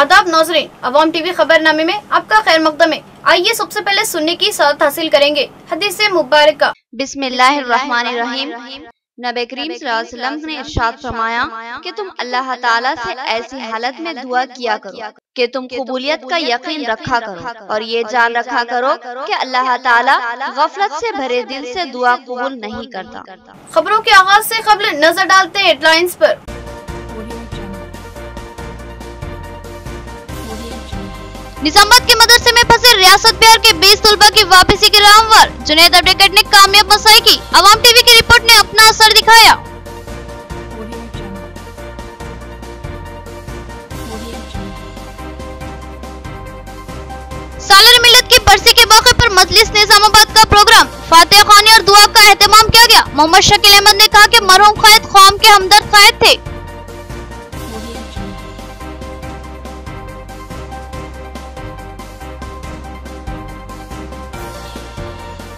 आदाब नाज़रीन, अवाम टीवी खबरनामे में आपका खैर मकदम है। आइए सबसे पहले सुनने की सआदत हासिल करेंगे हदीस मुबारक। बिस्मिल्लाहिर्रहमानिर्रहीम। नबी करीम सल्लल्लाहु अलैहि वसल्लम ने इरशाद फरमाया कि तुम अल्लाह ताला से ऐसी हालत में दुआ किया करो कि तुम कबूलियत का यकीन रखा करो और ये जान रखा करो कि अल्लाह ताला गफलत से भरे दिल से दुआ कबूल नहीं करता। खबरों के आगाज से कबल नजर डालते हैं हेडलाइंस पर। निजामाबाद के मदरसे में फंसे रियासत बिहार के 20 तलबा की वापसी की रामवार। जुनैद एडवोकेट ने कामयाब मसाई की। अवाम टीवी की रिपोर्ट ने अपना असर दिखाया। सालार मिल्लत की बरसी के मौके पर मजलिस निजामाबाद का प्रोग्राम, फातिहा ख्वानी और दुआ का एहतमाम किया गया। मोहम्मद शकील अहमद ने कहा कि मरहूम कायद कौम के हमदर्द कायद थे।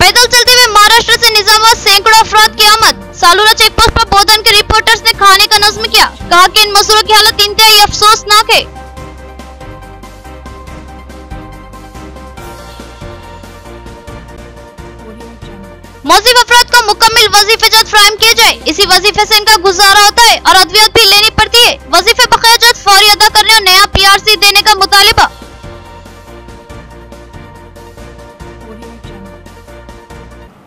पैदल चलते हुए महाराष्ट्र से निजामाबाद सैकड़ों अफराद की आमद। सालूरा चेक पोस्ट पर बोधन के रिपोर्टर्स ने खाने का नज्म किया। कहा कि इन मजदूरों की हालत इंतहाई अफसोसनाक है। मौजिब अफराद को मुकम्मल वजीफेजात फराहम किए जाए। इसी वजीफे से इनका गुजारा होता है और अद्वियत भी लेनी पड़ती है। वजीफे बकायाजात फौरी अदा करने और नया PRC देने का मुतालिबा।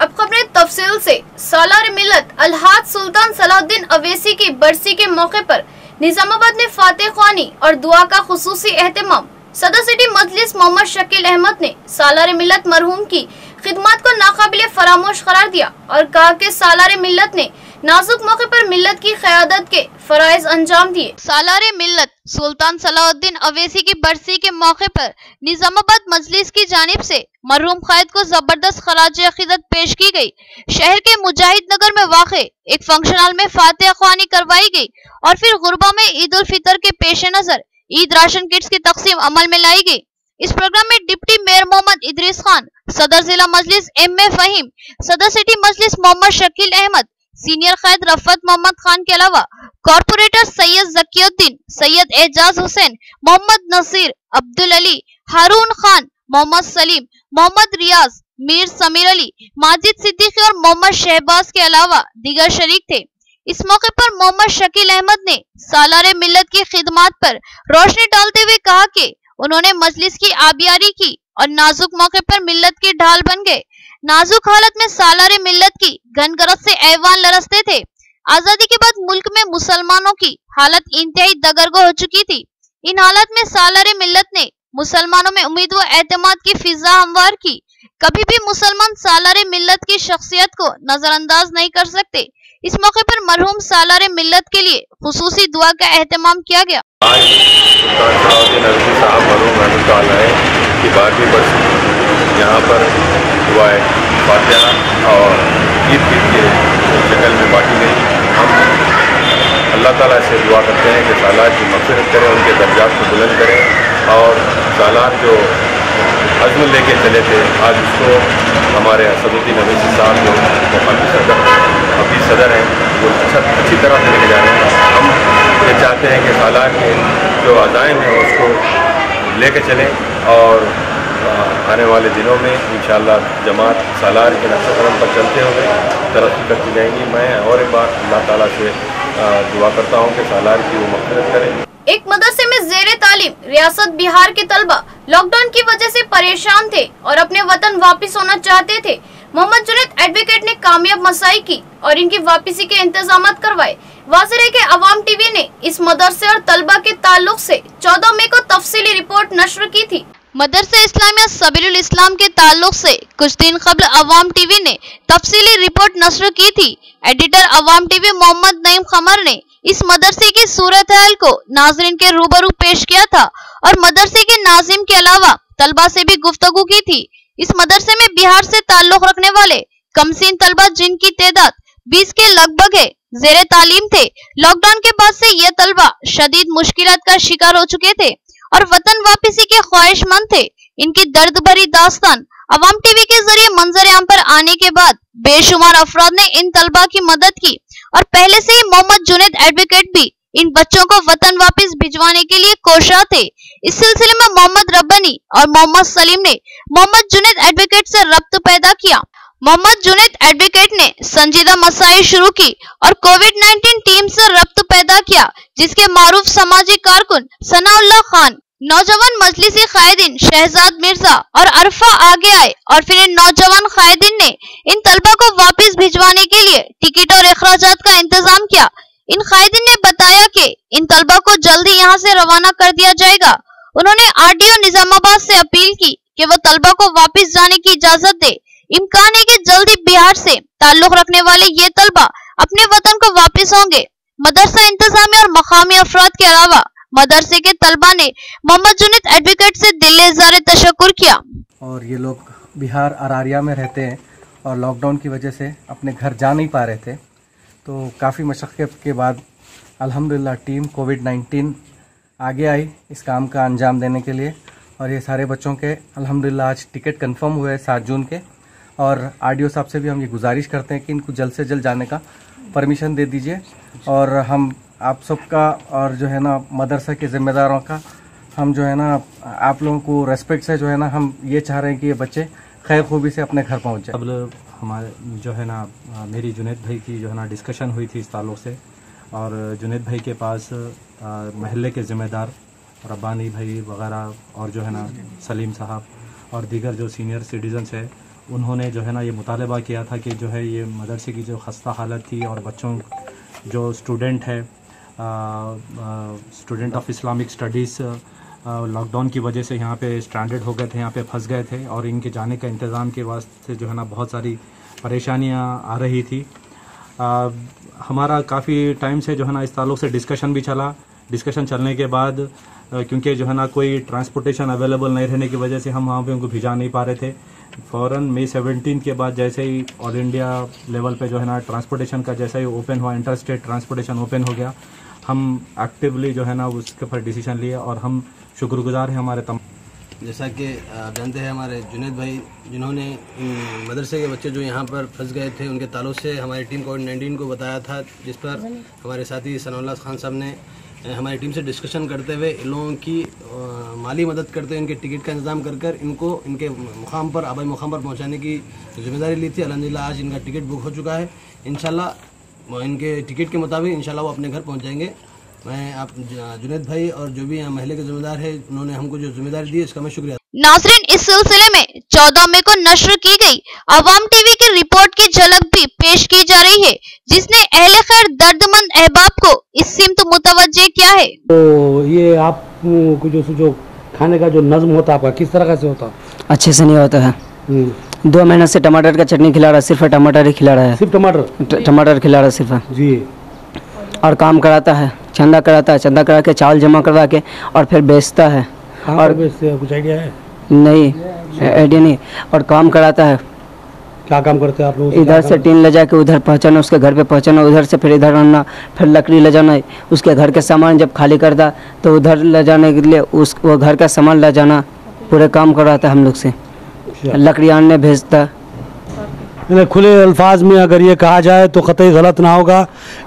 अब खबरें तफसील से। सालार मिल्लत अलहाज सुल्तान सलाहुद्दीन अवैसी की बरसी के मौके पर निजामाबाद में फातिहा ख्वानी और दुआ का खुसूसी एहतमाम। सदर सिटी मजलिस मोहम्मद शकील अहमद ने सालार मिल्लत मरहूम की खिदमत को नाकाबिले फरामोश करार दिया और कहा कि सालार मिल्लत ने नाजुक मौके पर मिल्लत की क़यादत के फराइज अंजाम दिए। सालार मिल्लत सुल्तान सलाहुद्दीन अवैसी की बरसी के मौके पर निजामाबाद मजलिस की जानिब से मरहूम कायद को जबरदस्त खराज अकीदत पेश की गई। शहर के मुजाहिद नगर में वाक़े एक फंक्शन हॉल में फातिहा ख्वानी करवाई गई और फिर गुरबा में ईद उल फितर के पेश नजर ईद राशन किट्स की तकसीम अमल में लाई गई। इस प्रोग्राम में डिप्टी मेयर मोहम्मद इदरीस खान, सदर जिला मजलिस MA फहीम, सदर सिटी मजलिस मोहम्मद शकील अहमद, सीनियर कायद रफत मोहम्मद खान के अलावा कॉर्पोरेटर सैयद जकीउद्दीन, सैयद एजाज हुसैन, मोहम्मद नसीर, अब्दुल अली, हारून खान, मोहम्मद सलीम, मोहम्मद रियाज, मीर समीर अली, माजिद सिद्दीकी और मोहम्मद शहबाज के अलावा दीगर शरीक थे। इस मौके पर मोहम्मद शकील अहमद ने सालार मिल्लत की खिदमत पर रोशनी डालते हुए कहा कि उन्होंने मजलिस की आबियारी की और नाजुक मौके पर मिल्लत की ढाल बन गए। नाजुक हालत में सालार मिल्लत की घनगरज से ऐवान लरसते थे। आजादी के बाद मुल्क में मुसलमानों की हालत इंतहाई दगरगो हो चुकी थी। इन हालत में सालार मिल्लत ने मुसलमानों में उम्मीद व एतमाद की फिजा हमवार की। कभी भी मुसलमान सालार मिल्लत की शख्सियत को नजरअंदाज नहीं कर सकते। इस मौके पर मरहूम सालार मिल्लत के लिए खुसूसी दुआ का एहतमाम किया गया। आज सुल्तान सलाहुद्दीन अवैसी साहब मरहूम रहमतुल्लाह की 12वीं बरसी यहाँ पर दुआए फातिहा और ईद के शक्ल में बांटी गई। हम अल्लाह ताला से दुआ करते हैं कि सालार की मग़फ़िरत करें, उनके दर्जात को बुलंद करें और सालार जो अज़्म लेके चले थे आज उसको हमारे असदुद्दीन अवैसी साहब जो अभी सदर हैं वो अच्छी तरह से लेके जा रहे हैं। हम ये चाहते हैं कि सालार के जो अज़ाइम हैं उसको लेके चलें और आने वाले दिनों में इंशाअल्लाह जमात सालार के नक्शे कदम पर चलते हुए तरक्की करती जाएंगी। मैं और एक बार अल्लाह ताला से दुआ करता हूँ कि सालार की वो मग़फ़िरत करें। एक मदरसे में ज़ेरे तालीम रियासत बिहार के तलबा लॉकडाउन की वजह से परेशान थे और अपने वतन वापस होना चाहते थे। मोहम्मद जुनैद एडवोकेट ने कामयाब मसाई की और इनकी वापसी के इंतजाम करवाए। वाज़ेह है कि अवाम टीवी ने इस मदरसे और तलबा के ताल्लुक से 14 मई को तफसीली रिपोर्ट नश्र की थी। मदरसे इस्लामिया सबीलुल इस्लाम के ताल्लुक से कुछ दिन कबल अवाम टीवी ने तफसीली रिपोर्ट नश्र की थी। एडिटर अवाम टीवी मोहम्मद नईम खमर ने इस मदरसे की सूरत हाल को नाजरीन के रूबरू पेश किया था और मदरसे के नाजिम के अलावा तलबा से भी गुफ्तगू की थी। इस मदरसे में बिहार से ताल्लुक रखने वाले कमसीन तलबा जिनकी तादाद 20 के लगभग है ज़ेरे तालीम थे। लॉकडाउन के बाद से ये तलबा शदीद मुश्किलात का शिकार हो चुके थे और वतन वापसी के ख्वाहिशमंद थे। इनकी दर्द भरी दास्तान अवाम टीवी के जरिए मंजर आम पर आने के बाद बेशुमार अफराद ने इन तलबा की मदद की और पहले से ही मोहम्मद जुनैद एडवोकेट भी इन बच्चों को वतन वापस भिजवाने के लिए कोशा थे। इस सिलसिले में मोहम्मद रब्बानी और मोहम्मद सलीम ने मोहम्मद जुनैद एडवोकेट से रब्त पैदा किया। मोहम्मद जुनैद एडवोकेट ने संजीदा मसाइल शुरू की और कोविड-19 टीम से रब्त पैदा किया, जिसके मारूफ समाजी कारकुन सनाउल्लाह खान, नौजवान मजलिसी कायदीन शहजाद मिर्जा और अरफा आगे आए और फिर इन नौजवान कायदीन ने इन तलबा को वापस भिजवाने के लिए टिकट और अखराजात का इंतजाम किया। इन कायदीन ने बताया कि इन तलबा को जल्दी यहाँ से रवाना कर दिया जाएगा। उन्होंने आरटीओ निजामाबाद से अपील की कि वो तलबा को वापस जाने की इजाजत दे। इम्कान है कि जल्दी बिहार से ताल्लुक रखने वाले ये तलबा अपने वतन को वापस होंगे। मदरसा इंतजामिया और मकामी अफराद के अलावा मदरसे के तलबा ने मोहम्मद जुनैद एडवोकेट से दिल इज़हार तशक्कुर किया। और ये लोग बिहार अरारिया में रहते हैं और लॉकडाउन की वजह से अपने घर जा नहीं पा रहे थे, तो काफ़ी मशक्क़त के बाद अल्हम्दुलिल्लाह टीम कोविड-19 आगे आई इस काम का अंजाम देने के लिए। और ये सारे बच्चों के अल्हम्दुलिल्लाह आज टिकट कंफर्म हुए 7 जून के। और आरडीओ साहब से भी हम ये गुजारिश करते हैं कि इनको जल्द से जल्द जाने का परमिशन दे दीजिए। और हम आप सबका और जो है ना मदरसा के ज़िम्मेदारों का हम जो है ना आप लोगों को रेस्पेक्ट से जो है ना हम ये चाह रहे हैं कि ये बच्चे खैर खूबी से अपने घर पहुँच जाए। अब हमारे जो है ना मेरी जुनैद भाई की जो है ना डिस्कशन हुई थी इस ताल्लुक़ से, और जुनैद भाई के पास महल्ले के ज़िम्मेदार रब्बानी भाई वगैरह और जो है ना सलीम साहब और दीगर जो सीनियर सिटीजन्स है, उन्होंने जो है ना ये मुतालबा किया था कि जो है ये मदरसे की जो खस्ता हालत थी और बच्चों जो स्टूडेंट है student of Islamic studies lockdown की वजह से यहाँ पे स्ट्रैंडेड हो गए थे, यहाँ पे फंस गए थे और इनके जाने का इंतज़ाम के वास्ते जो है ना बहुत सारी परेशानियाँ आ रही थी। हमारा काफ़ी टाइम से जो है ना इस ताल्लुक़ से डिस्कशन भी चला। डिस्कशन चलने के बाद क्योंकि जो है ना कोई ट्रांसपोर्टेशन अवेलेबल नहीं रहने की वजह से हम वहाँ पे उनको भिजा नहीं पा रहे थे। फ़ौरन मई 17 के बाद जैसे ही ऑल इंडिया लेवल पे जो है ना ट्रांसपोर्टेशन का जैसे ही ओपन हुआ, इंटर स्टेट ट्रांसपोर्टेशन ओपन हो गया, हम एक्टिवली जो है ना उसके ऊपर डिसीजन लिए और हम शुक्रगुजार हैं हमारे जैसा कि आप जानते हैं हमारे जुनैद भाई जिन्होंने मदरसे के बच्चे जो यहाँ पर फंस गए थे उनके ताल्लुक से हमारी टीम कोविड-19 को बताया था, जिस पर हमारे साथी सनाउल्लाह खान साहब ने हमारी टीम से डिस्कशन करते हुए इन लोगों की माली मदद करते हुए इनके टिकट का इंतज़ाम कर इनको इनके मुकाम पर आबाई मुकाम पर पहुँचाने की जिम्मेदारी ली थी। अल्हम्दुलिल्लाह आज इनका टिकट बुक हो चुका है। इंशाल्लाह इनके टिकट के मुताबिक इंशाल्लाह वो अपने घर पहुँच जाएंगे। मैं आप जुनैद भाई और जो भी महल्ले के जिम्मेदार है उन्होंने हमको जो जिम्मेदारी दी इसका मैं शुक्रिया। नाज़रीन, इस सिलसिले में 14 मई को नश्र की गई अवाम टीवी की रिपोर्ट की झलक भी पेश की जा रही है, जिसने अहले खैर दर्दमंद अहबाब को इस सिमत मुतवज्जे किया है। तो ये आप जो खाने का जो नज्म होता है आपका किस तरह का से होता है? अच्छे से नहीं होता है। 2 महीने से टमाटर का चटनी खिला रहा है, सिर्फ टमाटर ही खिला रहा है, सिर्फ टमाटर खिला रहा है सिर्फ जी। और काम कराता है, चंदा कराता है, चंदा करा के चावल जमा करवा के और फिर बेचता है। और बेचते हैं, कुछ आइडिया है? नहीं, आइडिया नहीं। और काम कराता है। क्या काम करते हैं आप लोग? इधर से टीन ले जाके उधर पहुँचाना, उसके घर पे पहुँचाना, उधर से फिर इधर आना, फिर लकड़ी ले जाना, उसके घर के सामान जब खाली करता तो उधर ले जाने के लिए वो घर का सामान ले जाना, पूरे काम करवाता है हम लोग से। लकड़ी आनने भेजता। खुले अल्फाज में अगर ये कहा जाए तो कतई गलत ना होगा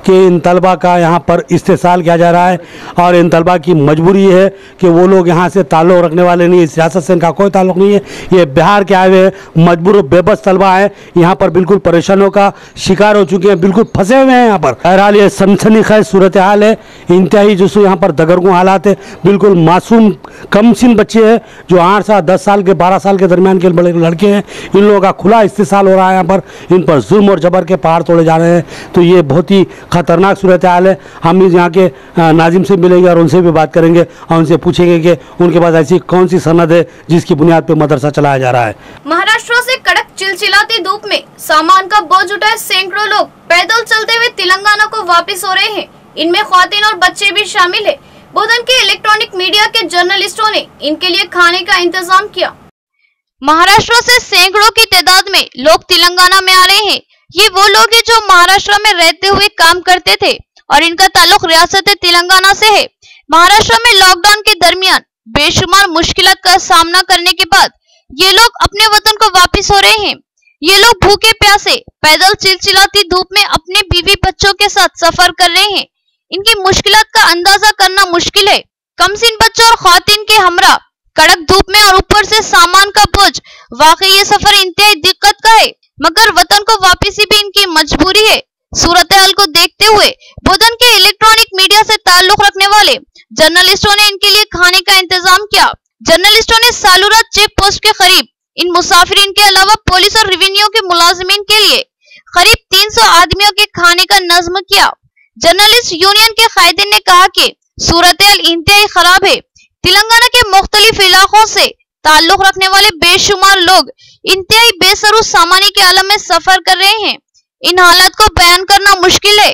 कि इन तलबा का यहाँ पर इस्तेसाल किया जा रहा है और इन तलबा की मजबूरी है कि वो लोग यहाँ से ताल्लुक़ रखने वाले नहीं है, सियासत से इनका कोई ताल्लुक़ नहीं है। ये बिहार के आए हुए मजबूर बेबस तलबा है, यहाँ पर बिल्कुल परेशानियों का शिकार हो चुके हैं, बिल्कुल फंसे हुए हैं यहाँ पर। बहरहाल ये सनसनीखेज सूरत हाल है, इंतहाई जो यहाँ पर दगरगुं हालात है। बिल्कुल मासूम कमसिन बच्चे हैं जो 8 साल 10 साल के 12 साल के दरमियान के बड़े लड़के हैं, इन लोगों का खुला इस्तेसाल हो रहा है। पर इन पर जुल्म और जबर के पहाड़ तोड़े जा रहे हैं, तो ये बहुत ही खतरनाक सूरत हाल है। हम इस यहाँ के नाजिम से मिलेंगे और उनसे भी बात करेंगे और उनसे पूछेंगे कि उनके पास ऐसी कौन सी सनद है जिसकी बुनियाद पर मदरसा चलाया जा रहा है। महाराष्ट्र से कड़क चिलचिलाती धूप में सामान का बोझ उठाए सैकड़ों लोग पैदल चलते हुए तेलंगाना को वापस हो रहे हैं। इनमें ख्वातीन और बच्चे भी शामिल है। बोधन के इलेक्ट्रॉनिक मीडिया के जर्नलिस्टों ने इनके लिए खाने का इंतजाम किया। महाराष्ट्र से सैकड़ों की तादाद में लोग तेलंगाना में आ रहे हैं। ये वो लोग हैं जो महाराष्ट्र में रहते हुए काम करते थे और इनका ताल्लुक रियासत तेलंगाना से है। महाराष्ट्र में लॉकडाउन के दरमियान बेशुमार मुश्किलात का सामना करने के बाद ये लोग अपने वतन को वापस हो रहे हैं। ये लोग भूखे प्यासे पैदल चिलचिलाती धूप में अपने बीवी बच्चों के साथ सफर कर रहे हैं। इनकी मुश्किलात का अंदाजा करना मुश्किल है। कमसिन बच्चों और ख्वातीन के हमरा कड़क धूप में और ऊपर से सामान का बोझ, वाकई ये सफर इंतहाई दिक्कत का है, मगर वतन को वापसी भी इनकी मजबूरी है। सूरत हाल को देखते हुए बोधन के इलेक्ट्रॉनिक मीडिया से ताल्लुक रखने वाले जर्नलिस्टों ने इनके लिए खाने का इंतजाम किया। जर्नलिस्टों ने सालूरा चेक पोस्ट के करीब इन मुसाफिरीन के अलावा पुलिस और रेवेन्यू के मुलाजिमीन के लिए करीब 300 आदमियों के खाने का नज्म किया। जर्नलिस्ट यूनियन के कायदीन ने कहा कि सूरत हाल इंतहाई खराब है। तेलंगाना के मुख्तलिफ इलाकों से ताल्लुक रखने वाले बेशुमार लोग इंतहाई बेसरू सामानी के आलम में सफर कर रहे हैं। इन हालात को बयान करना मुश्किल है।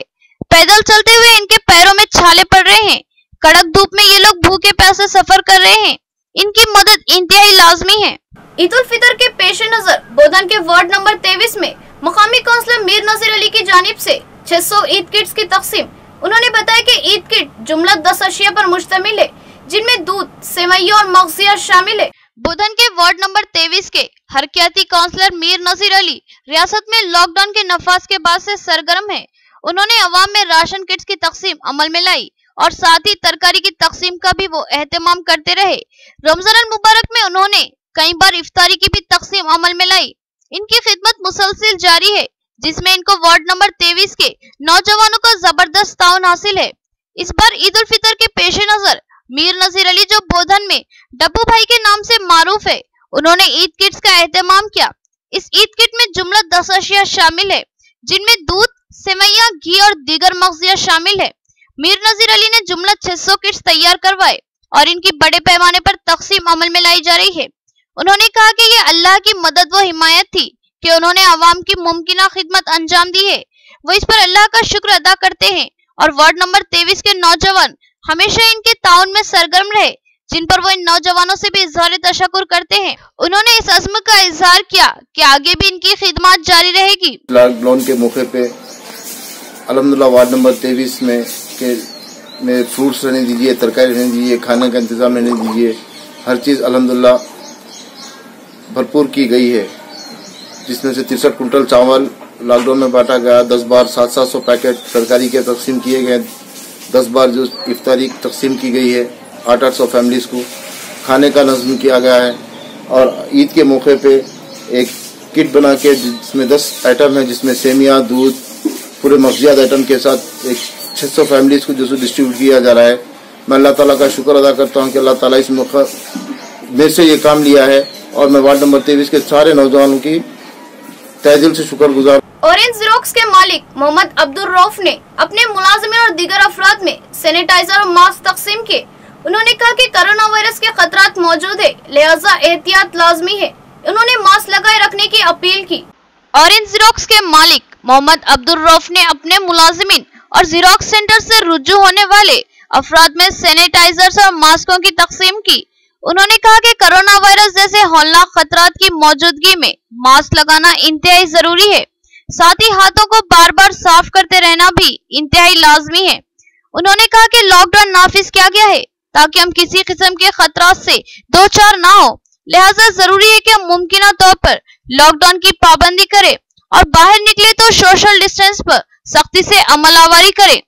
पैदल चलते हुए इनके पैरों में छाले पड़ रहे हैं। कड़क धूप में ये लोग भूखे प्यासे सफर कर रहे हैं। इनकी मदद इंतहाई लाजमी है। ईद उल फितर के पेश नजर बोधन के वार्ड नंबर 23 में मुकामी काउंसलर मीर नजीर अली की जानिब से 600 ईद किट्स की तकसीम। उन्होंने बताया कि ईद किट जुमला 10 अशिया पर मुश्तमिल है, जिनमें दूध, सेवैयां और मगजिया शामिल है। बोधन के वार्ड नंबर 23 के हरकियाती काउंसलर मीर नजीर अली रियासत में लॉकडाउन के नफाज के बाद से सरगर्म है। उन्होंने अवाम में राशन किट्स की तकसीम अमल में लाई और साथ ही तरकारी की तकसीम का भी वो एहतमाम करते रहे। रमजान अल मुबारक में उन्होंने कई बार इफ्तारी की भी तकसीम अमल में लाई। इनकी खिदमत मुसलसिल जारी है, जिसमें इनको वार्ड नंबर 23 के नौजवानों का जबरदस्त ताउन हासिल है। इस बार ईद उल फितर के पेश नजर मीर नजीर अली, जो बोधन में डब्बू भाई के नाम से मारूफ है, उन्होंने ईद किट्स का एहतमाम किया। इस ईद किट में जुमला 10 अशिया शामिल है, जिनमें दूध, सेवैयां, घी और दीगर मगजिया शामिल है। मीर नजीर अली ने जुमला 600 किट्स तैयार करवाए और इनकी बड़े पैमाने पर तकसीम अमल में लाई जा रही है। उन्होंने कहा कि ये अल्लाह की मदद व हिमायत थी कि उन्होंने अवाम की मुमकिना खिदमत अंजाम दी है। वो इस पर अल्लाह का शुक्र अदा करते हैं और वार्ड नंबर 23 के नौजवान हमेशा इनके ताउन में सरगर्म रहे, जिन पर वो इन नौजवानों से भी इजहार तशक्कुर करते हैं। उन्होंने इस अज़्म का इजहार किया कि आगे भी इनकी खिदमत जारी रहेगी। लॉकडाउन के मौके पे अल्हम्दुलिल्लाह वार्ड नंबर 23 में फ्रूट्स रहने दीजिए, तरकारी रहने दीजिए, खाने का इंतजाम रहने दीजिए, हर चीज़ अल्हम्दुलिल्लाह भरपूर की गई है, जिसमें से 63 कुंटल चावल लॉकडाउन में बांटा गया, 10 बार 700 पैकेट तरकारी के तकसीम किए गए, 10 बार जो इफ्तारी तकसीम की गई है 800 फैमिलीज को खाने का नज़्म किया गया है। और ईद के मौके पे एक किट बना के जिसमें 10 आइटम है, जिसमें सेमिया, दूध, पूरे मगजियात आइटम के साथ एक 600 फैमिलीज को जो डिस्ट्रीब्यूट किया जा रहा है। मैं अल्लाह ताला का शुक्र अदा करता हूँ कि अल्लाह ताला इस मौका में से ये काम लिया है और मैं वार्ड नंबर 23 के सारे नौजवानों की तहे दिल से शुक्रगुजार। ऑरेंज ज़ेरॉक्स के मालिक मोहम्मद अब्दुल रऊफ ने अपने मुलाजिमीन और दीगर अफराद में सैनिटाइजर और मास्क तकसीम किए। उन्होंने कहा कि कोरोना वायरस के खतरात मौजूद है, लिहाजा एहतियात लाजमी है। उन्होंने मास्क लगाए रखने की अपील की। ऑरेंज ज़ेरॉक्स के मालिक मोहम्मद अब्दुल रऊफ ने अपने मुलाजिमीन और ज़ेरॉक्स सेंटर से रुजू होने वाले अफराद में सैनिटाइजर्स और मास्कों की तकसीम की। उन्होंने कहा कि कोरोना वायरस जैसे हौलनाक खतरात की मौजूदगी में मास्क लगाना इंतहाई जरूरी है। साथ ही हाथों को बार बार साफ करते रहना भी इंतहाई लाजमी है। उन्होंने कहा कि लॉकडाउन नाफिज किया गया है ताकि हम किसी किस्म के खतरात से दो चार ना हो, लिहाजा जरूरी है कि हम मुमकिन तौर पर लॉकडाउन की पाबंदी करें और बाहर निकले तो सोशल डिस्टेंस पर सख्ती से अमलावरी करें।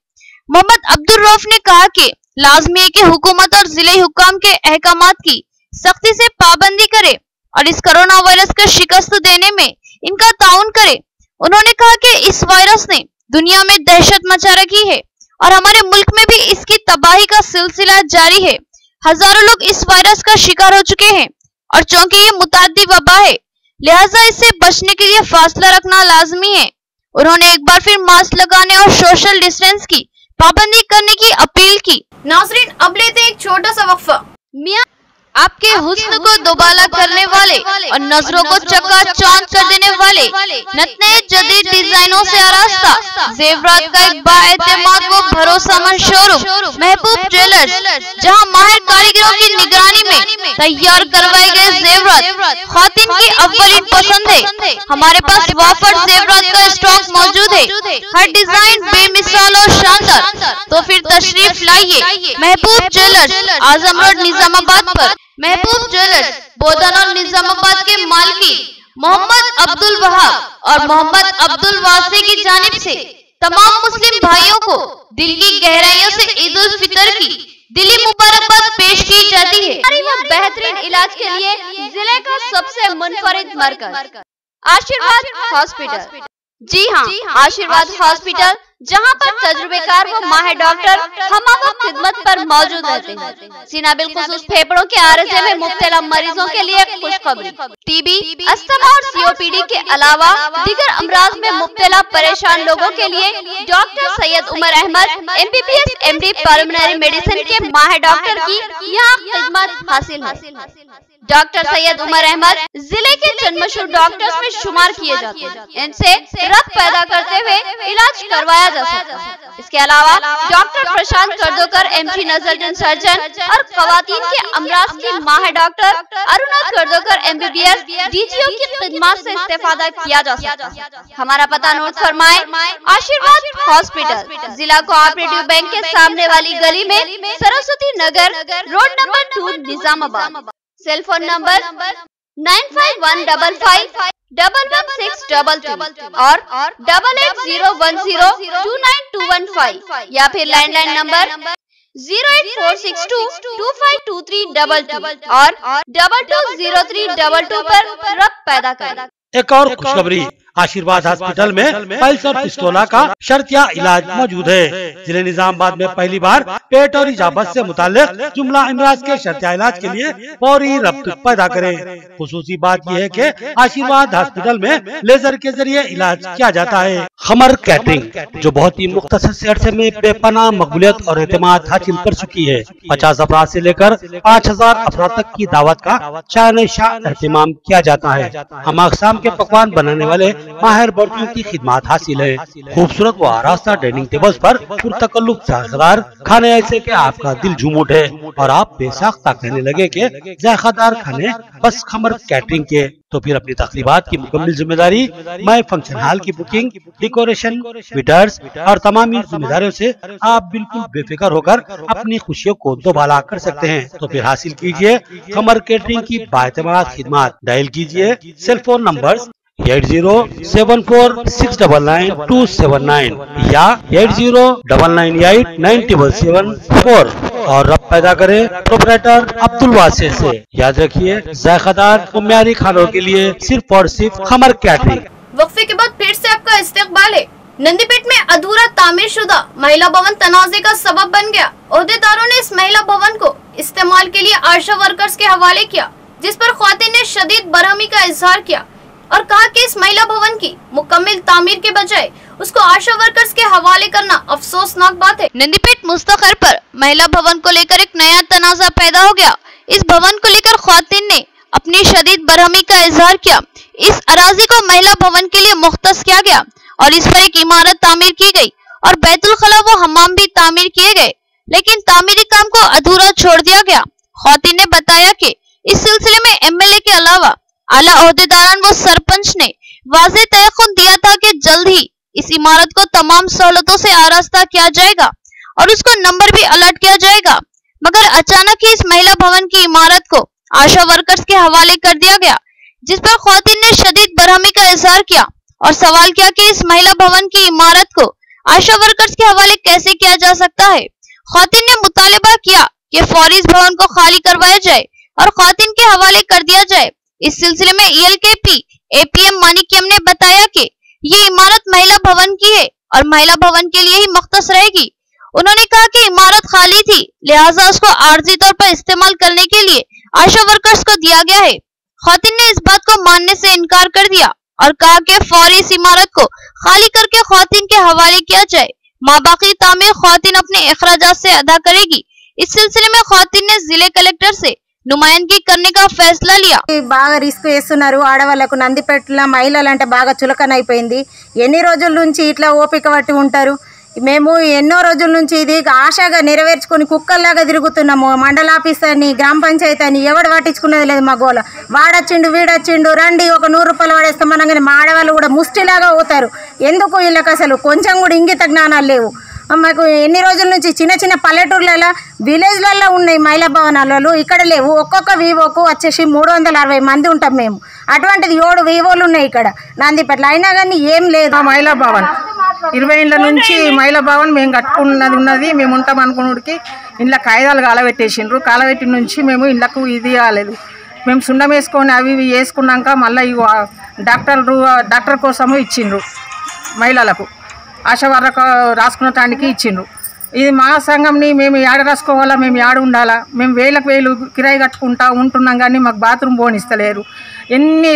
मोहम्मद अब्दुल रऊफ ने कहा कि लाजमी है कि हुकूमत और जिले हुक्काम के अहकामात की सख्ती से पाबंदी करे और इस कोरोना वायरस को शिकस्त देने में इनका ताउन करे। उन्होंने कहा कि इस वायरस ने दुनिया में दहशत मचा रखी है और हमारे मुल्क में भी इसकी तबाही का सिलसिला जारी है। हजारों लोग इस वायरस का शिकार हो चुके हैं और चूंकि ये मुताद्दी वबा है, लिहाजा इससे बचने के लिए फासला रखना लाजमी है। उन्होंने एक बार फिर मास्क लगाने और सोशल डिस्टेंस की पाबंदी करने की अपील की। नाज़रीन, अब लेते हैं एक छोटा सा वक्फा। मियां आपके हुस्न को दोबाला करने वाले और नजरों को चकाचौंध कर देने वाले नए जदीद डिजाइनों से आरास्ता जेवरात का एक बाएतमाद व भरोसेमंद शोरूम महबूब ज्वेलर्स, जहां माहिर कारीगरों की निगरानी में तैयार करवाए गए जेवरात खातिन की अव्वलीन पसंद है। हमारे पास वाफर जेवरात का स्टॉक मौजूद है, हर डिजाइन बेमिसाल और शानदार। तो फिर तशरीफ लाइए महबूब ज्वेलर्स, आजम रोड, निजामाबाद पर। महबूब ज्वेलर्स बोधन और निजामाबाद के मालिकी मोहम्मद अब्दुल वहाब और मोहम्मद अब्दुल वासी की जानिब से तमाम मुस्लिम भाइयों को दिल की गहराइयों से ईद उल फितर की दिली मुबारकबाद पेश की जाती है। बेहतरीन इलाज के लिए जिले का सबसे मुनफरिद मरकज आशीर्वाद हॉस्पिटल। जी हाँ, आशीर्वाद हॉस्पिटल, जहां पर तजुर्बेकार व माहिर डॉक्टर हमावक्त खिदमत पर मौजूद रहते हैं। सीना बिलखुसूस फेफड़ों के आरजे में मुब्तला मरीजों के लिए खुशखबरी, टीबी, अस्थमा और सीओपीडी के अलावा दीगर अमराज में मुब्तला परेशान लोगों के लिए doctor Syed Umar Ahmed MBBS MD pulmonary medicine के माहिर डॉक्टर की यहाँ खिदमत हासिल है। डॉक्टर सैयद उमर अहमद जिले के चंद डॉक्टर्स में शुमार किए जाते हैं। इनसे रक्त पैदा करते हुए इलाज करवाया जा सकता है। इसके अलावा डॉक्टर प्रशांत कर्दोकर MG नजर सर्जन और खवातीन के अमराज की माहिर डॉक्टर अरुणा कर्दोकर MBBS DGO की खिदमत से इस्तेफादा किया जा सकता है। हमारा पता नोट फरमाए, आशीर्वाद हॉस्पिटल, जिला कोऑपरेटिव बैंक के सामने वाली गली में, Saraswati Nagar road number 2, Nizamabad. Cell phone number 9515511633 और 8801029215 या फिर लैंडलाइन नंबर 08462252322 और 220322 पर रक्त पैदा करें। एक और खुशखबरी, आशीर्वाद हॉस्पिटल में पल्स और पिस्तौला का शर्तिया इलाज मौजूद है। जिले निजामाबाद में पहली बार पेट और इजाबत से मुताल्लिक जुमला अमराज के शर्तिया इलाज के लिए फौरी रब्त पैदा करें। खुसूसी बात यह है कि आशीर्वाद हॉस्पिटल में लेजर के जरिए इलाज किया जाता है। खमर कैटरिंग, जो बहुत ही मुख्तसर से अरसे में बेपनाह मकबूलियत और एतमाद हासिल कर चुकी है, 50 अफराद से लेकर 5000 अफराद तक की दावत का शान शाह एहतमाम किया जाता है। हम अक़साम के पकवान बनाने वाले माहिर बर्तियों की खिदमत हासिल है। खूबसूरत व आरास्ता डाइनिंग टेबल्स पर पुरतकल्लुफ जायकेदार खाने ऐसे के आपका दिल झूम उठे और आप बेसाख्ता कहने लगे कि जायकेदार खाने बस खमर कैटरिंग के। तो फिर अपनी तकरीबात की मुकम्मल जिम्मेदारी मैं फंक्शन हॉल की बुकिंग, डेकोरेशन, वेटर्स और तमाम जिम्मेदारियों से आप बिल्कुल बेफिक्र होकर अपनी खुशियों को दोबाला कर सकते हैं। तो फिर हासिल कीजिए खमर कैटरिंग की बाएतमाद खिदमत। डायल कीजिए सेल फोन नंबर 8074699279 या 8099897774 और रब पैदा करे प्रोपराइटर अब्दुल वासिर से। याद रखिए, जायकेदार और म्यारी खानों के लिए सिर्फ और सिर्फ खमर कैटरिंग। वक्फे के बाद फिर से आपका इस्तकबाल है। नंदीपेट में अधूरा तामीर शुदा महिला भवन तनाज़े का सबब बन गया। ओहदेदारों ने इस महिला भवन को इस्तेमाल के लिए आशा वर्कर्स के हवाले किया, जिस पर ख्वातीन ने शदीद बरहमी का इजहार किया और कहा कि इस महिला भवन की मुकम्मल तामीर के बजाय उसको आशा वर्कर्स के हवाले करना अफसोसनाक बात है। नंदीपेट मुस्तखर पर महिला भवन को लेकर एक नया तनाज़ा पैदा हो गया। इस भवन को लेकर ख्वातीन ने अपनी शदीद बरहमी का इजहार किया। इस अराजी को महिला भवन के लिए मुख्तस किया गया और इस पर एक इमारत तामीर की गई और बैतुल खला व हमाम भी तामीर किए गए, लेकिन तामीरी काम को अधूरा छोड़ दिया गया। ख्वातीन ने बताया कि इस सिलसिले में MLA के अलावा आला ओहदेदारान व सरपंच ने वाज़ेह तयक़ुन दिया था कि जल्द ही इस इमारत को तमाम सहूलतों से आरास्ता किया जाएगा और उसको नंबर भी अलर्ट किया जाएगा, मगर अचानक ही इस महिला भवन की इमारत को आशा वर्कर्स के हवाले कर दिया गया, जिस पर ख्वातीन ने शदीद बरहमी का इजहार किया और सवाल किया कि इस महिला भवन की इमारत को आशा वर्कर्स के हवाले कैसे किया जा सकता है। ख्वातीन ने मुतालिबा किया कि फौरी इस भवन को खाली करवाया जाए और ख्वातीन के हवाले कर दिया जाए। इस सिलसिले में ELKP APM मानिक्यम ने बताया कि ये इमारत महिला भवन की है और महिला भवन के लिए ही मुख्तस रहेगी। उन्होंने कहा कि इमारत खाली थी, लिहाजा उसको आर्जी तौर पर इस्तेमाल करने के लिए आशा वर्कर्स को दिया गया है। ख्वातीन ने इस बात को मानने से इनकार कर दिया और कहा कि फौरी इस इमारत को खाली करके ख्वातीन के हवाले किया जाए। माबाकी तामीर ख्वातीन अपने अखराजात से अदा करेगी। इस सिलसिले में ख्वातीन ने जिले कलेक्टर से नुमाइंदगी करने का फैसला लिया। బాగా రిస్క్ చేస్తున్నారు ఆడవాళ్ళకు। నందిపేటలో మహిళలంటే బాగా చులకన అయిపోయింది। ఎన్ని రోజుల నుంచి ఇట్లా ఓపిక పట్టి ఉంటారు? మేము ఎన్నో రోజుల నుంచి ఇది ఆశగా నెరవేర్చుకొని కుక్కల్లాగా తిరుగుతున్నాము। మండల ఆఫీసర్ని, గ్రామ పంచాయతీ అని ఎవడు పట్టించుకునేది లేదు మా గోల। వాడొచ్చిండు వీడొచ్చిండు రండి ఒక 100 రూపాయలు వాడేస్తామనగానే మా ఆడవాళ్ళు కూడా ముష్టిలాగా పోతారు। ఎందుకు వీళ్ళకి అసలు కొంచెం కూడా ఇంగిత జ్ఞానాలు లేవు। మాకు ఎన్ని రోజుల నుంచి చిన్న చిన్న పల్లెటూర్లలో విలేజ్లలో ఉన్నాయి మహిళా భవనాలలో, ఇక్కడ లేవు। ఒక్కొక్క వివోకు వచ్చేసి 360 మంది ఉంటాం మేము। అటువంటిది 7 వివోలు ఉన్నాయి ఇక్కడ నందిపేటలో, అయినా కానీ ఏం లేదు। మహిళా భవన్ 20 ఏళ్ళ నుంచి మహిళా భవన్ మేము కట్టుకున్నది ఉన్నది, మేము ఉంటాం అనుకున్నడికి ఇంట్లో కాగితాలు కాలబెట్టేసిండ్రు. కాలబెట్టిన నుంచి మేము ఇళ్ళకు ఇది కాలేదు. మేము సున్నం వేసుకొని అవి ఇవి వేసుకున్నాక మళ్ళీ డాక్టర్ కోసము ఇచ్చిండ్రు, మహిళలకు ఆశా వర్కర్లకు రాసుకున్నటానికి ఇచ్చిండ్రు. ఇది మా సంఘంని మేము ఏడ రాసుకోవాలా, మేము ఏడ ఉండాలా, మేము వేలకు వేలు కిరాయి కట్టుకుంటా ఉంటున్నాం కానీ మాకు బాత్రూమ్ పోనిస్తలేరు. ఎన్ని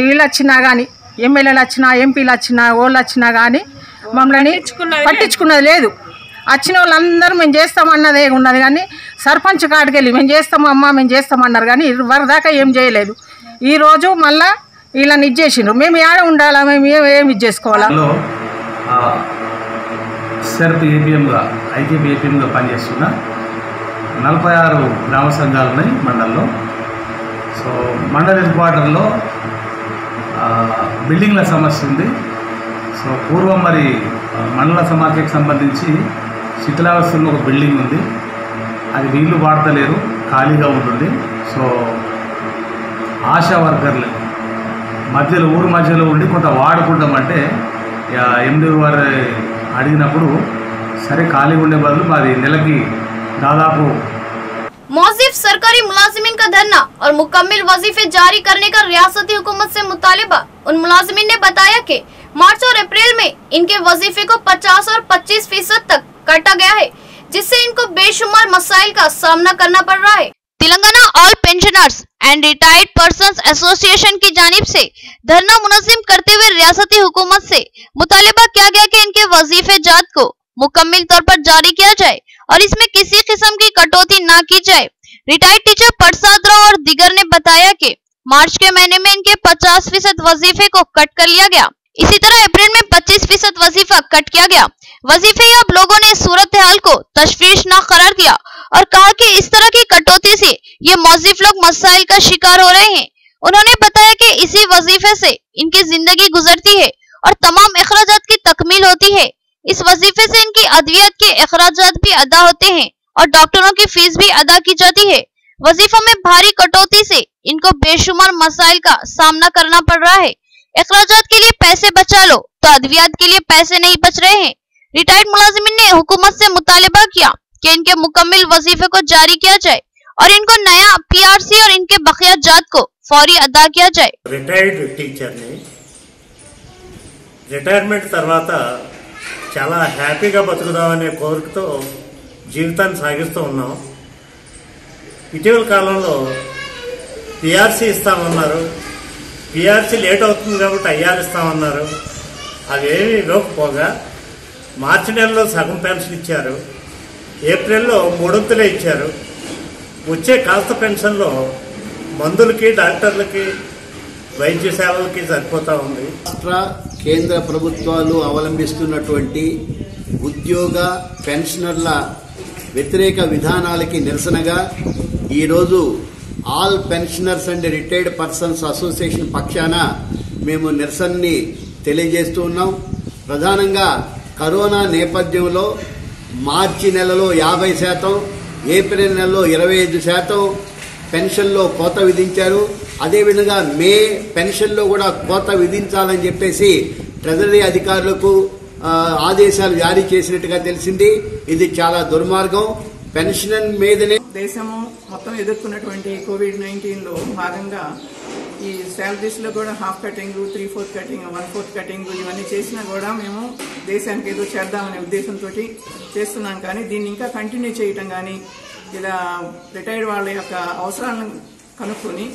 వీళ్ళు వచ్చినా కానీ, ఎమ్మెల్యేలు వచ్చినా, ఎంపీలు వచ్చినా, వాళ్ళు వచ్చినా కానీ మమ్మల్ని పట్టించుకున్నది లేదు. వచ్చిన వాళ్ళందరూ మేము చేస్తామన్నదే ఉన్నది కానీ సర్పంచ్ కాడికి వెళ్ళి మేము చేస్తామమ్మా మేము చేస్తామన్నారు కానీ వరదాకా ఏం చేయలేదు. ఈరోజు మళ్ళా వీళ్ళని ఇచ్చేసిండ్రు. మేము ఏడ ఉండాలా, మేము ఏమి ఇది చేసుకోవాలా. సెర్ప్ ఏపీఎంగా ఐకేపీ ఏపీఎంగా పనిచేస్తున్న 46 గ్రామ సంఘాలు ఉన్నాయి మండలంలో. సో మండల హెడ్ క్వార్టర్లో బిల్డింగ్ల సమస్య ఉంది. సో పూర్వం మరి మండల సమాఖ్యకు సంబంధించి శిథిలావస్థలో ఒక బిల్డింగ్ ఉంది, అది వీళ్ళు వాడతలేరు, ఖాళీగా ఉంటుంది. సో ఆశా వర్కర్లు మధ్యలో ఊరు మధ్యలో ఉండి కొంత వాడుకుంటామంటే ఎండి వారు అడిగినప్పుడు సరే ఖాళీ ఉండే బదులు మాది నెలకి దాదాపు मौजिफ सरकारी मुलाजिमीन का धरना और मुकम्मिल वजीफे जारी करने का रियासती हुकूमत से मुतालिबा। उन मुलाजिमीन ने बताया कि मार्च और अप्रैल में इनके वजीफे को 50 और 25% तक काटा गया है, जिससे इनको बेशुमार मसाइल का सामना करना पड़ रहा है। Telangana all pensioners and retired persons association की जानिब से धरना मुनज़्ज़िम करते हुए रियासती हुकूमत से मुतालिबा किया गया कि इनके वजीफे जात को मुकम्मिल तौर पर जारी किया जाए और इसमें किसी किस्म की कटौती न की जाए। रिटायर्ड टीचर प्रसाद राव और दिगर ने बताया कि मार्च के महीने में इनके 50% वजीफे को कट कर लिया गया। इसी तरह अप्रैल में 25% वजीफा कट किया गया। वजीफे अब लोगों ने सूरत हाल को तशवीशनाक करार दिया और कहा कि इस तरह की कटौती से ये मौजिफ लोग मसाइल का शिकार हो रहे हैं। उन्होंने बताया कि इसी वजीफे से इनकी जिंदगी गुजरती है और तमाम अखराजात की तकमील होती है। इस वजीफे से इनकी अद्वियत के अखराजात भी अदा होते हैं और डॉक्टरों की फीस भी अदा की जाती है। वजीफों में भारी कटौती से इनको बेशुमार मसाइल का सामना करना पड़ रहा है। अखराजात के लिए पैसे बचा लो तो अद्वियत के लिए पैसे नहीं बच रहे हैं। रिटायर्ड मुलाजिमीन ने हुकूमत से मुतालिबा किया कि इनके मुकम्मिल वजीफे को जारी किया जाए और इनको नया पीआरसी और इनके बकिया जात को फौरी अदा किया जाए। रिटायर्ड टीचर ने रिटायरमेंट తర్వాత చాలా హ్యాపీగా బతుకుదామనే కోరికతో జీవితాన్ని సాగిస్తూ ఉన్నాం. ఇటీవల కాలంలో పిఆర్సీ ఇస్తామన్నారు, పిఆర్సీ లేట్ అవుతుంది కాబట్టి ఐఆర్ ఇస్తామన్నారు. అవేమీ ఇవ్వకపోగా మార్చి నెలలో సగం పెన్షన్ ఇచ్చారు, ఏప్రిల్లో 3 వంతులే ఇచ్చారు. వచ్చే కాస్త పెన్షన్లో మందులకి డాక్టర్లకి వైద్య సేవలకి సరిపోతా ఉంది. రాష్ట్ర కేంద్ర ప్రభుత్వాలు అవలంబిస్తున్నటువంటి ఉద్యోగ పెన్షనర్ల వ్యతిరేక విధానాలకి నిరసనగా ఈరోజు all pensioners and retired persons association పక్షాన మేము నిరసనని తెలియజేస్తూ ఉన్నాం. ప్రధానంగా కరోనా నేపథ్యంలో మార్చి నెలలో 50%, ఏప్రిల్ నెలలో 25% పెన్షన్లో కోత విధించారు. అదేవిధంగా మే పెన్షన్లో కూడా కోత విధించాలని చెప్పేసి ట్రెజరీ అధికారులకు ఆదేశాలు జారీ చేసినట్టుగా తెలిసింది. ఇది చాలా దుర్మార్గం. పెన్షన్ మీదనే దేశము మొత్తం ఎదుర్కొన్నటువంటి కోవిడ్-19లో భాగంగా ఈ శాలరీస్ లో కూడా హాఫ్ కటింగ్, 3/4 కటింగ్, 1/4 కటింగ్ ఇవన్నీ చేసినా కూడా మేము దేశానికి ఏదో చేద్దామనే ఉద్దేశంతో చేస్తున్నాం. కానీ దీన్ని ఇంకా కంటిన్యూ చేయటం కానీ ఇలా రిటైర్డ్ వాళ్ళ యొక్క అవసరాలను కనుక్కొని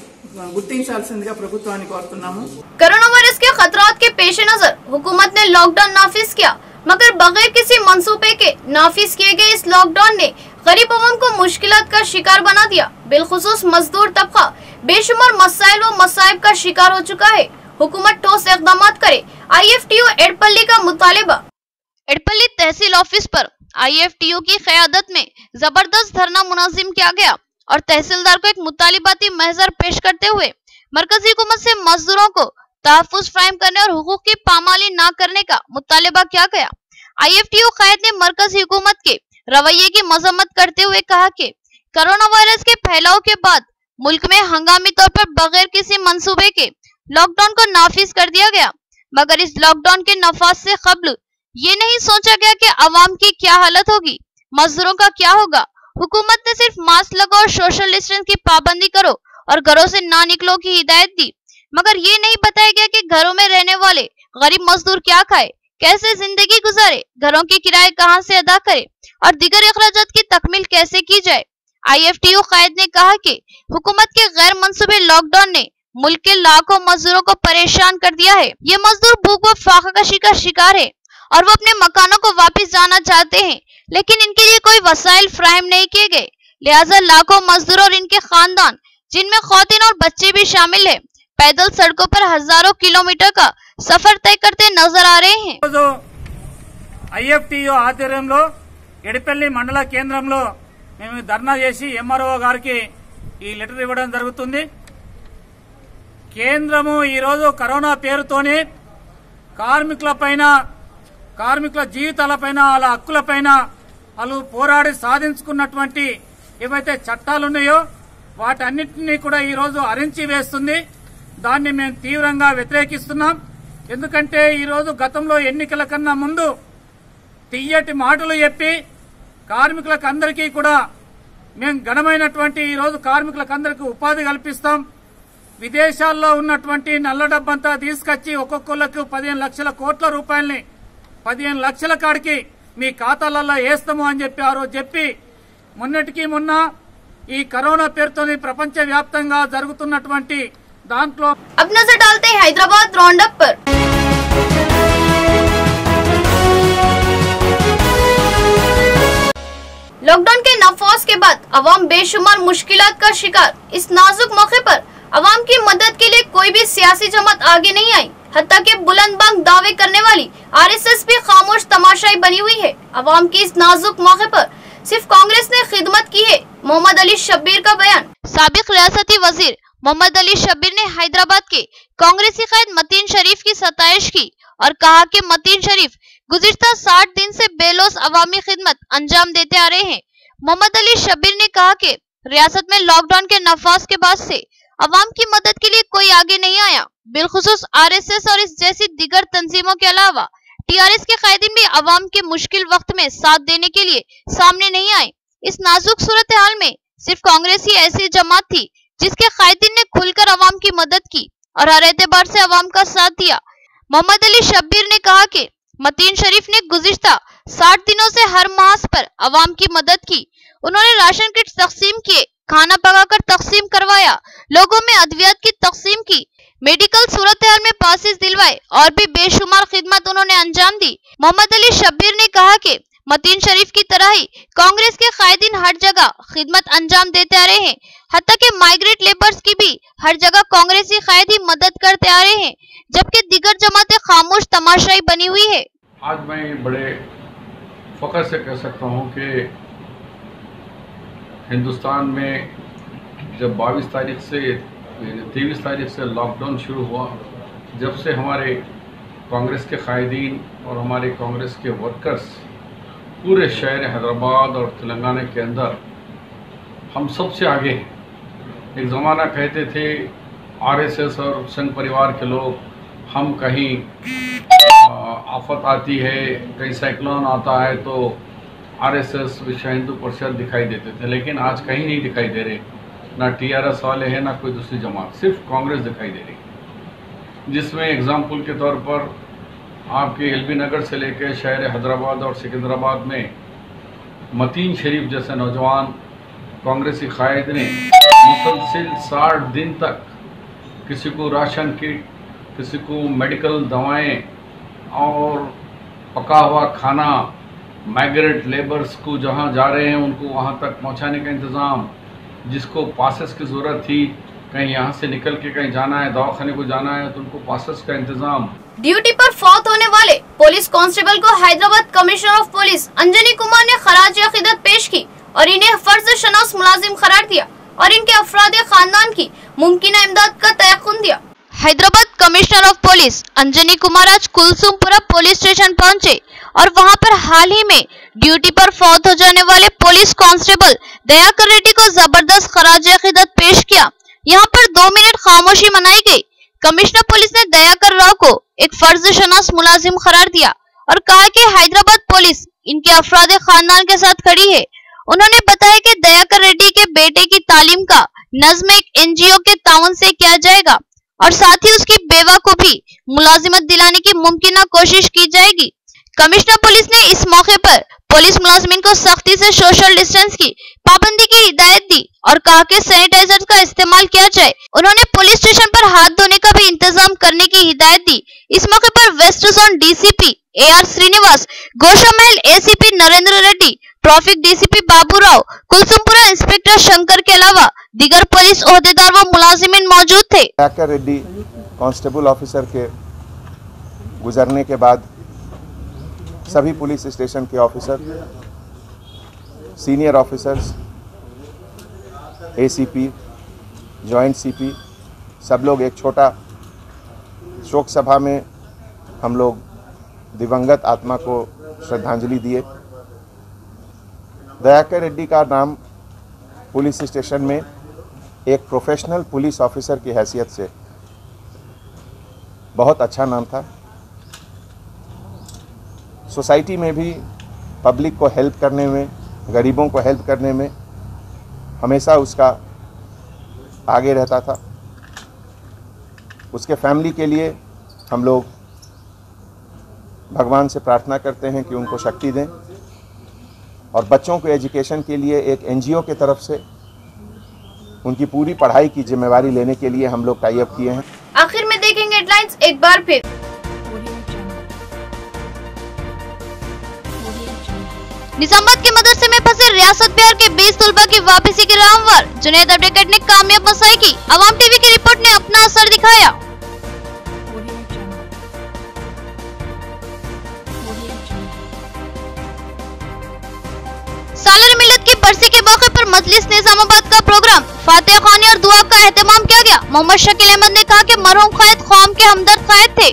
గుర్తించాల్సిందిగా ప్రభుత్వాన్ని కోరుతున్నాము. कोरोना वायरस के खतरात के पेश नजर हुकूमत ने लॉकडाउन नाफिज किया, मगर बगैर किसी मंसूबे के नाफिज किए गए इस लॉकडाउन ने गरीब अवाम को मुश्किलात का शिकार बना दिया। बिलखुसूस मजदूर तबका बेशुमार मसाइल व मसाइब का शिकार हो चुका है। हुकूमत ठोस इक़दाम करे, IFTU एडपल्ली का मुतालिबा। एडपल्ली तहसील ऑफिस पर IFTU की क़यादत में जबरदस्त धरना मुनज़्ज़िम किया गया और तहसीलदार को एक मुतालिबाती महजर पेश करते हुए मरकजी हुकूमत से मजदूरों को तहफ़्फ़ुज़ फराहम करने और हुकूक की पामाली न करने का मुतालिबा किया गया। IFTU क़ायद ने मरकजी हुकूमत के रवैये की मजम्मत करते हुए कहा कि कोरोना वायरस के फैलाव के बाद मुल्क में हंगामी तौर पर बगैर किसी मंसूबे के लॉकडाउन को नाफिज कर दिया गया। मगर इस लॉकडाउन के नफाज से कब्ल ये नहीं सोचा गया कि अवाम की क्या हालत होगी, मजदूरों का क्या होगा। हुकूमत ने सिर्फ मास्क लगाओ, सोशल डिस्टेंस की पाबंदी करो और घरों से ना निकलो की हिदायत दी, मगर ये नहीं बताया गया कि घरों में रहने वाले गरीब मजदूर क्या खाए, कैसे जिंदगी गुजारे, घरों के किराए कहां से अदा करे और दीगर अखराजात की तकमील कैसे की जाए। IFTU कायद ने कहा कि हुकूमत के गैर मंसूबे लॉकडाउन ने मुल्क के लाखों मजदूरों को परेशान कर दिया है। ये मजदूर भूख व फाकाकशी का शिकार है और वो अपने मकानों को वापस जाना चाहते हैं, लेकिन इनके लिए कोई वसाइल फ्राहम नहीं किए गए। लिहाजा लाखों मजदूर और इनके खानदान, जिनमें खौतीन और बच्चे भी शामिल है, पैदल सड़कों पर हजारों किलोमीटर का सफर तय करते नजर आ रहे हैं। IFTU ఆధ్వర్యంలో ఎడిపల్లి మండల కేంద్రంలో మేము ధర్నా చేసి MRO గారికి ఈ లెటర్ ఇవ్వడం జరుగుతుంది. కేంద్రము ఈ రోజు కరోనా పేరుతోని కార్మికుల జీవితాలపైన, వాళ్ళ హక్కులపైన వాళ్ళు పోరాడి సాధించుకున్నటువంటి ఏవైతే చట్టాలు ఉన్నాయో వాటన్నిటినీ కూడా ఈ రోజు అరించి వేస్తుంది. దాన్ని మేము తీవ్రంగా వ్యతిరేకిస్తున్నాం. ఎందుకంటే ఈ రోజు గతంలో ఎన్నికల కన్నా ముందు తీయటి మాటలు చెప్పి కార్మికులకు అందరికీ కూడా మేము ఘనమైనటువంటి ఈ రోజు కార్మికులకు అందరికీ ఉపాధి కల్పిస్తాం, విదేశాల్లో ఉన్నటువంటి నల్ల డబ్బంతా తీసుకొచ్చి ఒక్కొక్కళ్ళకు 15 లక్షల కోట్ల రూపాయల్ని 15 లక్షల కాడికి మీ ఖాతాలలో వేస్తాము అని చెప్పి ఆ రోజు చెప్పి మొన్నటికి మొన్న ఈ కరోనా పేరుతో ప్రపంచ వ్యాప్తంగా జరుగుతున్నటువంటి दांतलो। अब नजर डालते हैं हैदराबाद राउंड अप पर। लॉकडाउन के नफाज के बाद अवाम बेशुमार मुश्किलात का शिकार। इस नाजुक मौके पर अवाम की मदद के लिए कोई भी सियासी जमात आगे नहीं आई, हत्ता के बुलंदबांग दावे करने वाली RSS भी खामोश तमाशाई बनी हुई है। अवाम की इस नाजुक मौके पर सिर्फ कांग्रेस ने खिदमत की है। मोहम्मद अली शब्बीर का बयान। साबिक रियासती वजीर मोहम्मद अली शब्बीर ने हैदराबाद के कांग्रेसी कायद मतीन शरीफ की सताइश की और कहा कि मतीन शरीफ गुज़िश्ता 60 दिन से बेलौस अवामी खिदमत अंजाम देते आ रहे हैं। मोहम्मद अली शब्बीर ने कहा कि रियासत में लॉकडाउन के नफाज के बाद से अवाम की मदद के लिए कोई आगे नहीं आया, बिलखुसूस RSS और इस जैसी दीगर तंजीमों के अलावा TRS के कायदीन भी अवाम के मुश्किल वक्त में साथ देने के लिए सामने नहीं आए। इस नाजुक सूरत हाल में सिर्फ कांग्रेस ही ऐसी जमात थी जिसके कायदीन ने खुलकर अवाम की मदद की और हर एतबार से अवाम का साथ दिया। मोहम्मद अली शब्बीर ने कहा कि मतीन शरीफ ने गुज़िश्ता 60 दिनों से हर मास पर अवाम की मदद की। उन्होंने राशन किट तकसीम किए, खाना पकाकर तकसीम करवाया, लोगों में अद्वियात की तकसीम की, मेडिकल सूरत हाल में पासेस दिलवाए और भी बेशुमार खिदमत उन्होंने अंजाम दी। मोहम्मद अली शब्बीर ने कहा कि मतीन शरीफ की तरह ही कांग्रेस के कायदीन हर जगह खिदमत अंजाम देते आ रहे हैं, हत्ता के माइग्रेट लेबर्स की भी हर जगह कांग्रेसी कायद ही मदद करते आ रहे हैं, जबकि दीगर जमातें खामोश तमाशाई बनी हुई है। आज मैं बड़े फख्र से कह सकता हूं कि हिंदुस्तान में जब 22 तारीख से 23 तारीख से लॉकडाउन शुरू हुआ, जब से हमारे कांग्रेस के कायदीन और हमारे कांग्रेस के वर्कर्स पूरे शहर हैदराबाद और तेलंगाना के अंदर हम सबसे आगे हैं। एक ज़माना कहते थे RSS और संघ परिवार के लोग, हम कहीं आफत आती है, कहीं साइक्लोन आता है तो RSS विश्व हिंदू परिषद दिखाई देते थे, लेकिन आज कहीं नहीं दिखाई दे रहे। ना TRS वाले हैं ना कोई दूसरी जमात, सिर्फ कांग्रेस दिखाई दे रही, जिसमें एग्जाम्पल के तौर पर आपके LB नगर से लेकर शहर हैदराबाद और सिकंदराबाद में मतीन शरीफ जैसे नौजवान कांग्रेसी कायद ने मुसलसिल 60 दिन तक किसी को राशन किट, किसी को मेडिकल दवाएं और पका हुआ खाना, माइग्रेट लेबर्स को जहां जा रहे हैं उनको वहां तक पहुंचाने का इंतज़ाम, जिसको पासेस की ज़रूरत थी, कहीं यहाँ से निकल के कहीं जाना है, दवाखाने को जाना है तो उनको पासेस का इंतज़ाम। ड्यूटी पर फौत होने वाले पुलिस कांस्टेबल को Hyderabad commissioner of police Anjani Kumar ने खराज अकीदत पेश की और इन्हें फर्ज शनास मुलाजिम करार दिया और इनके अफराद खानदान की मुमकिन इमदाद का तयक़ुन दिया। Hyderabad commissioner of police Anjani Kumar आज कुलसुमपुरा पुलिस स्टेशन पहुंचे और वहां पर हाल ही में ड्यूटी पर फौत हो जाने वाले पुलिस कांस्टेबल दयाकर रेड्डी को जबरदस्त खराज अकीदत पेश किया। यहाँ पर 2 मिनट खामोशी मनाई गई। कमिश्नर पुलिस ने दयाकर राव को एक फर्जशनास मुलाजिम करार दिया और कहा कि हैदराबाद पुलिस इनके अफराद खानदान के साथ खड़ी है। उन्होंने बताया कि दयाकर रेड्डी के बेटे की तालीम का नज़्म एक एनजीओ के ताउन से किया जाएगा और साथ ही उसकी बेवा को भी मुलाजिमत दिलाने की मुमकिन कोशिश की जाएगी। कमिश्नर पुलिस ने इस मौके पर पुलिस मुलाजिमीन को सख्ती से सोशल डिस्टेंस की पाबंदी की हिदायत दी और कहा कि सैनिटाइजर का इस्तेमाल किया जाए। उन्होंने पुलिस स्टेशन पर हाथ धोने का भी इंतजाम करने की हिदायत दी। इस मौके पर west zone DCP AR Srinivas, Goshamahal ACP Narendra Reddy, traffic DCP Baburao, Kulsumpura inspector Shankar के अलावा दीगर पुलिस ओहदेदार व मुलाजिमीन मौजूद थे। दयाकर रेड्डी कांस्टेबल ऑफिसर के गुजरने के बाद सभी पुलिस स्टेशन के officer, senior officers, ACP, joint CP सब लोग एक छोटा शोक सभा में हम लोग दिवंगत आत्मा को श्रद्धांजलि दिए। दयाकर रेड्डी का नाम पुलिस स्टेशन में एक प्रोफेशनल पुलिस ऑफिसर की हैसियत से बहुत अच्छा नाम था। सोसाइटी में भी पब्लिक को हेल्प करने में, गरीबों को हेल्प करने में हमेशा उसका आगे रहता था। उसके फैमिली के लिए हम लोग भगवान से प्रार्थना करते हैं कि उनको शक्ति दें और बच्चों को एजुकेशन के लिए एक NGO के तरफ से उनकी पूरी पढ़ाई की जिम्मेवारी लेने के लिए हम लोग टाई अप किए हैं। आखिर में देखेंगे हेडलाइंस एक बार फिर। निजामाबाद के मदरसे में फंसे रियासत बिहार के 20 तलबा की वापसी की रामवार, जुनैद अब्डेकेट ने कामयाब मसाई की। अवाम टीवी की रिपोर्ट ने अपना असर दिखाया। सालार मिल्लत की बरसी के मौके पर मजलिस निजामाबाद का प्रोग्राम, फातिहा ख्वानी और दुआ का एहतमाम किया गया। मोहम्मद शकील अहमद ने कहा कि मरहूम क़ायद कौम के हमदर्द क़ायद थे।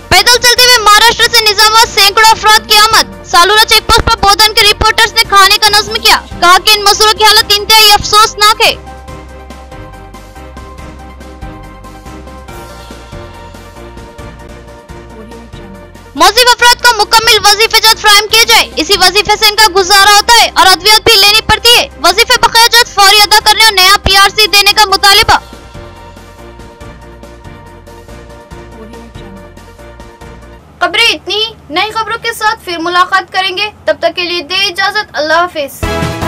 पैदल चलते हुए महाराष्ट्र से निजामाबाद सैकड़ों अफराद की आमद। सालूरा चेक पोस्ट पर बोधन के रिपोर्टर्स ने खाने का नज़्म किया। कहा कि इन मजदूरों की हालत इंतहाई अफसोसनाक है। मौजूद अफराद को मुकम्मल वजीफेजात फराहम किए जाए। इसी वजीफे से इनका गुजारा होता है और अद्वियत भी लेनी पड़ती है। वजीफे बकायाजात फौरी अदा करने और नया PRC देने का मुतालिबा। खबरें इतनी ही, नई खबरों के साथ फिर मुलाकात करेंगे। तब तक के लिए दे इजाजत। अल्लाह हाफिज।